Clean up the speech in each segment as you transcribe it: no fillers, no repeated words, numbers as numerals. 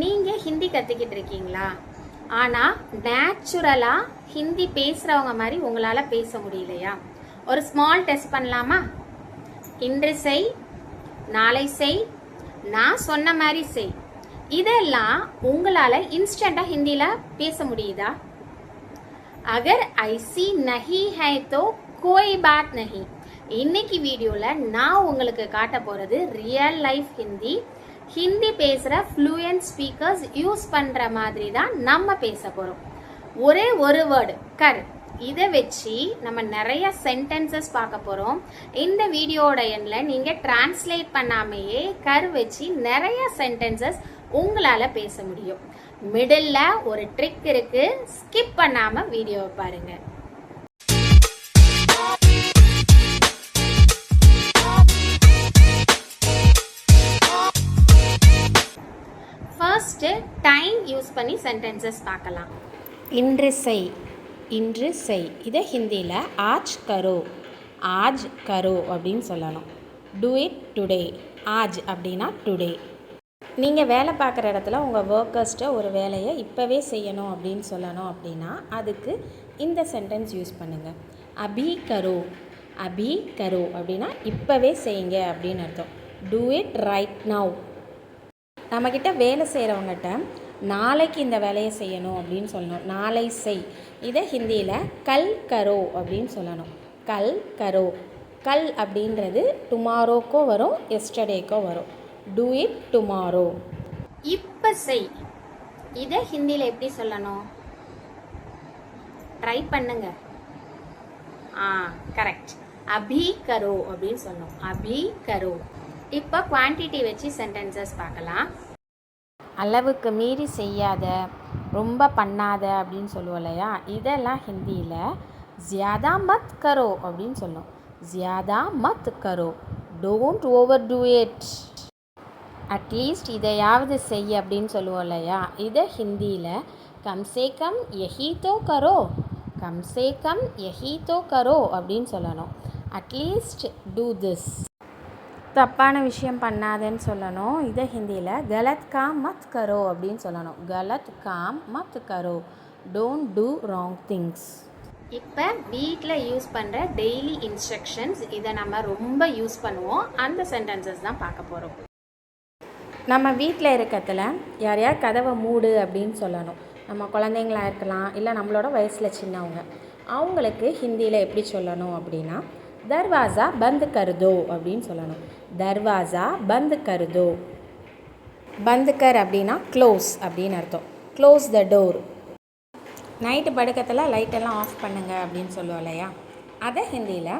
நீங்கள் ஹிந்தி கற்றுக்கிட்டு இருக்கீங்களா? ஆனால் நேச்சுரலாக ஹிந்தி பேசுகிறவங்க மாதிரி உங்களால் பேச முடியலையா? ஒரு ஸ்மால் டெஸ்ட் பண்ணலாமா? இன்று செய், நாளை செய், நான் சொன்ன மாதிரி செய், இதெல்லாம் உங்களால் இன்ஸ்டண்ட்டாக ஹிந்தியில் பேச முடியுதா? அகர் ஐசி நஹி ஹை தோ கோய் பாத் நஹி. இன்னைக்கு வீடியோவில் நான் உங்களுக்கு காட்ட போகிறது ரியல் லைஃப் ஹிந்தி பேசுகிற ஃப்ளூயன்ட் ஸ்பீக்கர்ஸ் யூஸ் பண்ணுற மாதிரி தான் நம்ம பேச போகிறோம். ஒரே ஒரு வேர்டு கர், இதை வச்சு நம்ம நிறைய சென்டென்சஸ் பார்க்க போகிறோம். இந்த வீடியோட எண்ணில் நீங்கள் டிரான்ஸ்லேட் பண்ணாமையே கர் வச்சு நிறைய சென்டென்சஸ் உங்களால் பேச முடியும். மிடில் ஒரு ட்ரிக் இருக்கு, ஸ்கிப் பண்ணாமல் வீடியோவை பாருங்கள். ஃபர்ஸ்ட் டைம் யூஸ் பண்ணி சென்டென்சஸ் பார்க்கலாம். இன்று செய், இன்று செய், இதை ஹிந்தியில் ஆஜ் கரோ, ஆஜ் கரோ அப்படின்னு சொல்லணும். டூ இட் டுடே, ஆஜ் அப்படின்னா டுடே. நீங்கள் வேலை பார்க்குற இடத்துல உங்கள் ஒர்க்கர்ஸ்ட்டை ஒரு வேலையை இப்போவே செய்யணும் அப்படின்னு சொல்லணும் அப்படின்னா அதுக்கு இந்த சென்டென்ஸ் யூஸ் பண்ணுங்கள். அபி கரோ, அபி கரோ அப்படின்னா இப்போவே செய்யுங்க அப்படின்னு அர்த்தம். Do it right now. நம்மக்கிட்ட வேலை செய்கிறவங்ககிட்ட நாளைக்கு இந்த வேலையை செய்யணும் அப்படின்னு சொல்லணும். நாளை செய், இதை ஹிந்தியில் கல் கரோ அப்படின்னு சொல்லணும். கல் கரோ, கல் அப்படின்றது டுமாரோக்கோ வரும், எஸ்டர்டேக்கோ வரும். Do it tomorrow. இப்போ செய், இதை ஹிந்தியில் எப்படி சொல்லணும்? ட்ரை பண்ணுங்க. கரெக்ட், அபி கரோ அப்படின்னு சொல்லணும். அபி கரோ. இப்போ குவான்டிட்டி வச்சு சென்டென்சஸ் பார்க்கலாம். அளவுக்கு மீறி செய்யாத, ரொம்ப பண்ணாத அப்படின்னு சொல்லுவோம் இல்லையா? இதெல்லாம் ஹிந்தியில் ஜியாதா மத் கரோ அப்படின்னு சொல்லணும். ஜியாதா மத் கரோ, don't overdo it. At least இதையாவது செய் அப்படின்னு சொல்லுவோம் இல்லையா? இதை ஹிந்தியில் கம்சே கம் யஹி தோ கரோ, கம்சே கம் யஹி தோ கரோ அப்படின்னு சொல்லணும். At least do this. தப்பான விஷயம் பண்ணாதேன்னு சொல்லணும். இதை ஹிந்தியில் கலத் காம் மத் கரோ அப்படின்னு சொல்லணும். கலத் காம் மத் கரோ, டோன்ட் டூ ராங் திங்ஸ். இப்போ வீட்டில் யூஸ் பண்ணுற டெய்லி இன்ஸ்ட்ரக்ஷன்ஸ், இதை நம்ம ரொம்ப யூஸ் பண்ணுவோம். அந்த சென்டென்சஸ் தான் பார்க்க போகிறோம். நம்ம வீட்டில் இருக்கிறதுல யாரையா கதவை மூடு அப்படின்னு சொல்லணும். நம்ம குழந்தைங்களா இருக்கலாம், இல்லை நம்மளோட வயசில் சின்னவங்க. அவங்களுக்கு ஹிந்தியில் எப்படி சொல்லணும் அப்படின்னா தர்வாசா பந்த் கருதோ அப்படின்னு சொல்லணும். தர்வாசா பந்த் கருதோ. பந்த் கர் அப்படின்னா க்ளோஸ் அப்படின்னு அர்த்தம். Close the door. நைட்டு படுக்கத்தில் லைட்டெல்லாம் ஆஃப் பண்ணுங்க அப்படின்னு சொல்லுவோம் இல்லையா? அதை ஹிந்தியில்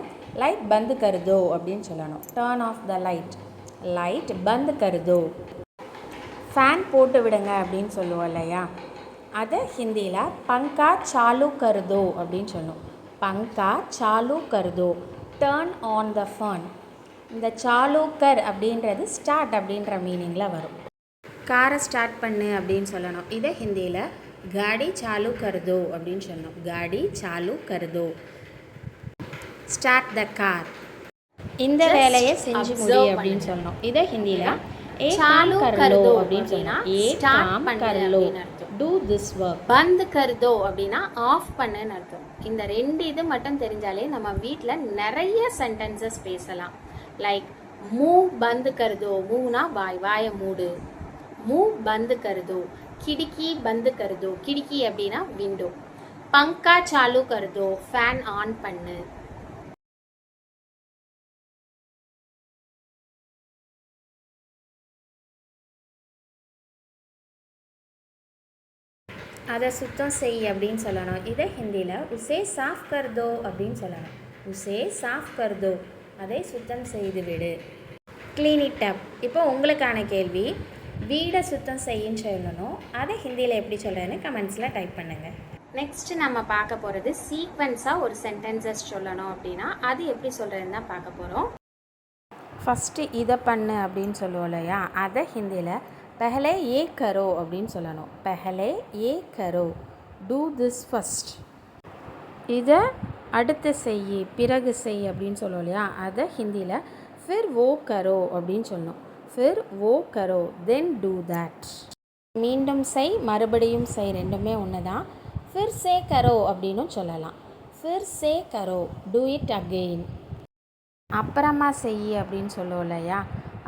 லைட் பந்த் கருதோ அப்படின்னு சொல்லணும். Turn off the light, light பந்த் கருதோ. ஃபேன் போட்டு விடுங்க அப்படின்னு சொல்லுவோம் இல்லையா? அதை ஹிந்தியில் பங்கா சாலு கருதோ அப்படின்னு சொல்லணும். பங்கா சாலு கருதோ, டர்ன் ஆன் த ஃபேன். இந்த சாலூக்கர் அப்படின்றது ஸ்டார்ட் அப்படின்ற மீனிங்கில் வரும். காரை ஸ்டார்ட் பண்ணு அப்படின்னு சொல்லணும். இதை ஹிந்தியில் காடி சாலு கருதோ அப்படின்னு சொல்லணும். காடி சாலு கருதோ, ஸ்டார்ட் த கார். இந்த வேலையை செஞ்சு முடி அப்படின்னு சொல்லணும். இதை ஹிந்தியில் ஏ சாலு கர்லோ அப்படின்னு சொல்லணும். ஏ காம் கர்லோ, டூ திஸ் ஒர்க். பந்த் கர்தோ அப்படின்னா ஆஃப் பண்ணுன்னு அர்த்தம். இந்த ரெண்டு இது மட்டும் தெரிஞ்சாலே நம்ம வீட்டில் நிறைய சென்டென்சஸ் பேசலாம். லைக் மூவ் பந்த் கருதோ, மூவ்னா வாய், வாயை மூடு. மூவ் பந்த் கருதோ. கிடுக்கி பந்த் கருதோ, கிடுக்கி அப்படின்னா விண்டோ. பங்கா சாலு கருதோ, ஃபேன் ஆன் பண்ணு. அதை சுத்தம் செய் அப்படின்னு சொல்லணும். இதை ஹிந்தியில் உசே சாஃப் கர்தோ அப்படின்னு சொல்லணும். உசே சாஃப் கர்தோ, அதை சுத்தம் செய்து விடு. Clean it up. இப்போ உங்களுக்கான கேள்வி, வீடை சுத்தம் செய்யுன்னு சொல்லணும். அதை ஹிந்தியில் எப்படி சொல்கிறேன்னு கமெண்ட்ஸில் டைப் பண்ணுங்கள். நெக்ஸ்ட்டு நம்ம பார்க்க போகிறது சீக்வன்ஸாக ஒரு சென்டென்சஸ் சொல்லணும் அப்படின்னா அது எப்படி சொல்கிறதுன்னு தான் பார்க்க போகிறோம். ஃபஸ்ட்டு இதை பண்ணு அப்படின்னு சொல்லுவோம் இல்லையா? அதை ஹிந்தியில் पहले ये करो அப்படின்னு சொல்லணும். पहले ये करो, do this first. இதை அடுத்து செய், பிறகு செய் அப்படின்னு சொல்லுவோம் இல்லையா? அதை ஹிந்தியில் फिर वो करो அப்படின்னு சொல்லணும். फिर वो करो, then do that. மீண்டும் செய், மறுபடியும் செய், ரெண்டுமே ஒன்று தான். ஃபிர் சே கரோ அப்படின்னு சொல்லலாம். ஃபிர் சே கரோ, டூ இட் அகெயின். அப்புறமா செய் அப்படின்னு சொல்லுவோம் இல்லையா,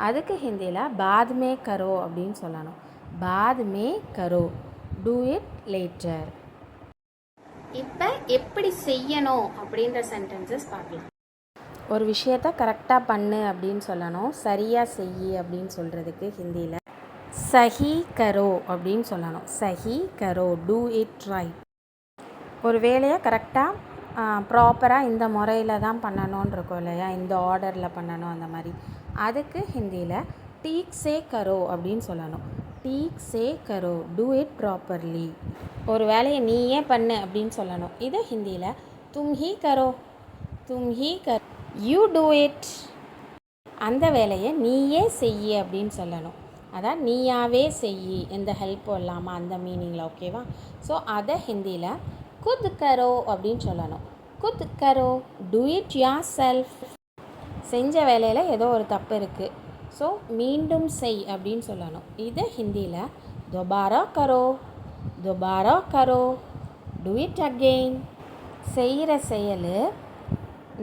அதுக்கு ஹிந்தியில் பாத் மே கரோ அப்படின்னு சொல்லணும். பாத் மே கரோ, டூ இட் லேட்டர். இப்போ எப்படி செய்யணும் அப்படின்ற சென்டென்சஸ் பார்க்கலாம். ஒரு விஷயத்தை கரெக்டாக பண்ணு அப்படின்னு சொல்லணும். சரியாக செய் அப்படின்னு சொல்கிறதுக்கு ஹிந்தியில் சஹி கரோ அப்படின்னு சொல்லணும். சஹி கரோ, டூ இட் ரைட். ஒரு வேலையை கரெக்டாக ப்ராப்பராக இந்த முறையில் தான் பண்ணணும்னு இருக்கும் இல்லையா, இந்த ஆர்டரில் பண்ணணும் அந்த மாதிரி. அதுக்கு ஹிந்தியில் டீக் சே கரோ அப்படின்னு சொல்லணும். டீக் சே கரோ, டூ இட் ப்ராப்பர்லி. ஒரு வேலையை நீயே பண்ணு அப்படின்னு சொல்லணும். இது ஹிந்தியில் தும் ஹீ கரோ, தும் he Karo, you do it. அந்த வேலையை நீயே செய் அப்படின்னு சொல்லணும். அதான் நீயாவே செய், எந்த ஹெல்ப்பும் இல்லாமல், அந்த மீனிங்கில். ஓகேவா? ஸோ அதை ஹிந்தியில் குத் கரோ அப்படின்னு சொல்லணும். குத் கரோ, டூ இட் யோர் செல்ஃப். செஞ்ச வேலையில் ஏதோ ஒரு தப்பு இருக்குது, ஸோ மீண்டும் செய் அப்படின்னு சொல்லணும். இது ஹிந்தியில் துபாரா கரோ, துபாரா கரோ, டூ இட் அகெயின். செய்கிற செயல்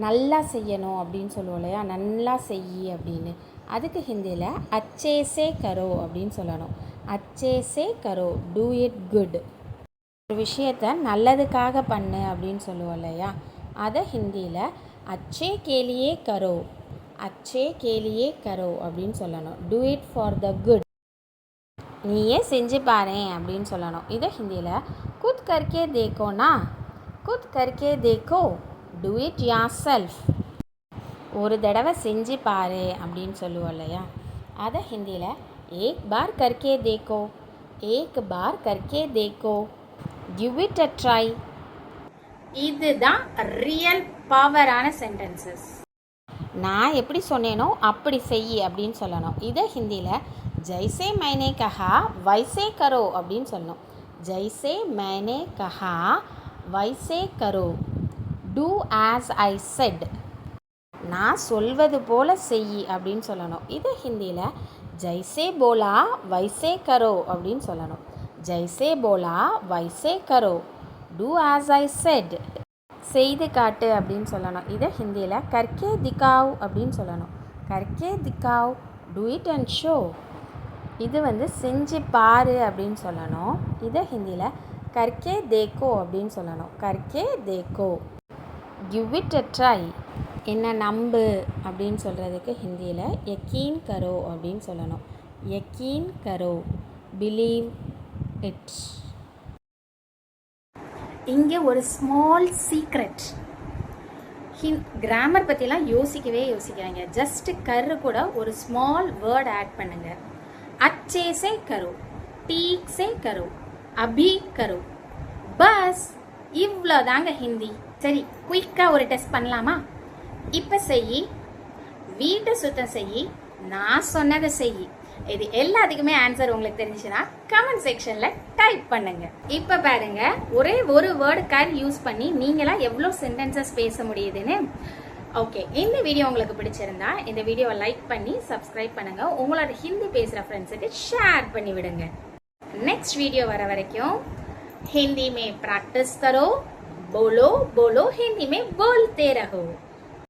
நல்லா செய்யணும் அப்படின்னு சொல்லுவோம் இல்லையா, நல்லா செய் அப்படின்னு. அதுக்கு ஹிந்தியில் அச்சே சே கரோ அப்படின்னு சொல்லணும். அச்சே சே கரோ, டூ இட் குட். ஒரு விஷயத்தை நல்லதுக்காக பண்ணு அப்படின்னு சொல்லுவோம் இல்லையா, அதை ஹிந்தியில் அச்சே கேலியே கரோ, அச்சே கேலியே கரோ அப்படின்னு சொல்லணும். Do it for the good. நீயே செஞ்சு பாரு அப்படின்னு சொல்லணும். இதை ஹிந்தியில் குத் கர்க்கே தேக்கோனா, குத் கர்க்கே தேக்கோ, டூ இட் யோர் செல்ஃப். ஒரு தடவை செஞ்சு பாரு அப்படின்னு சொல்லுவோம் இல்லையா, அதை ஹிந்தியில் ஏக் பார் கர்க்கே தேக்கோ, ஏக் பார் கர்க்கே தேக்கோ, கிவ் இட் அ ட்ரை. இதுதான் ரியல் பவரான சென்டென்சஸ். நான் எப்படி சொன்னேனோ அப்படி செய் அப்படின்னு சொல்லணும். இதை ஹிந்தியில் ஜெய்சே மைனே கஹா வைசே கரோ அப்படின்னு சொல்லணும். ஜெய்சே மைனே கஹா வைசே கரோ, டூ ஆஸ் ஐ செட். நான் சொல்வது போல் செய் அப்படின்னு சொல்லணும். இது ஹிந்தியில் ஜெய்சே போலா வைசே கரோ அப்படின்னு சொல்லணும். ஜெய்சே போலா வைசே கரோ, டூ ஆஸ் ஐ செட். செய்து காட்டு அப்படின்னு சொல்லணும். இதை ஹிந்தியில் கர்க்கே திகாவ் அப்படின்னு சொல்லணும். கர்க்கே திகாவ், டூ இட் அண்ட் ஷோ. இது செஞ்சு பாரு அப்படின்னு சொல்லணும். இதை ஹிந்தியில் கர்க்கே தேக்கோ அப்படின்னு சொல்லணும். கர்க்கே தேக்கோ, கிவ் இட் அ ட்ரை. என்ன நம்பு அப்படின்னு சொல்கிறதுக்கு ஹிந்தியில் யக்கீன் கரோ அப்படின்னு சொல்லணும். யக்கீன் கரோ, பிலீவ் இட். இங்கே ஒரு ஸ்மால் சீக்ரெட். கிராமர் பற்றிலாம் யோசிக்காங்க. ஜஸ்ட் கரு கூட ஒரு ஸ்மால் வேர்ட் ஆட் பண்ணுங்க. अच्छे से करो, ठीक से करो, अभी करो, बस இவ்வளோதாங்க ஹிந்தி. சரி, குயிக்காக ஒரு டெஸ்ட் பண்ணலாமா? இப்போ செய், வீட்டை சுத்தம் செய், நான் சொன்னதை செய். இது எல்லாத்துக்குமே ஆன்சர் உங்களுக்கு தெரிஞ்சுன்னா கமெண்ட் செக்ஷனில் டைப் பண்ணுங்க. இப்போ பாருங்க, ஒரே ஒரு வேர்டு கார் யூஸ் பண்ணி நீங்களாம் எவ்வளோ சென்டென்சஸ் பேச முடியுதுன்னு. ஓகே, இந்த வீடியோ உங்களுக்கு பிடிச்சிருந்தா இந்த வீடியோவை லைக் பண்ணி சப்ஸ்கிரைப் பண்ணுங்க. உங்களோட ஹிந்தி பேசுகிற ஃப்ரெண்ட்ஸுக்கு ஷேர் பண்ணி விடுங்க. नेक्स्ट वीडियो वர வரைக்கும் हिंदी में प्रैक्टिस करो, बोलो बोलो हिंदी में बोलते रहो।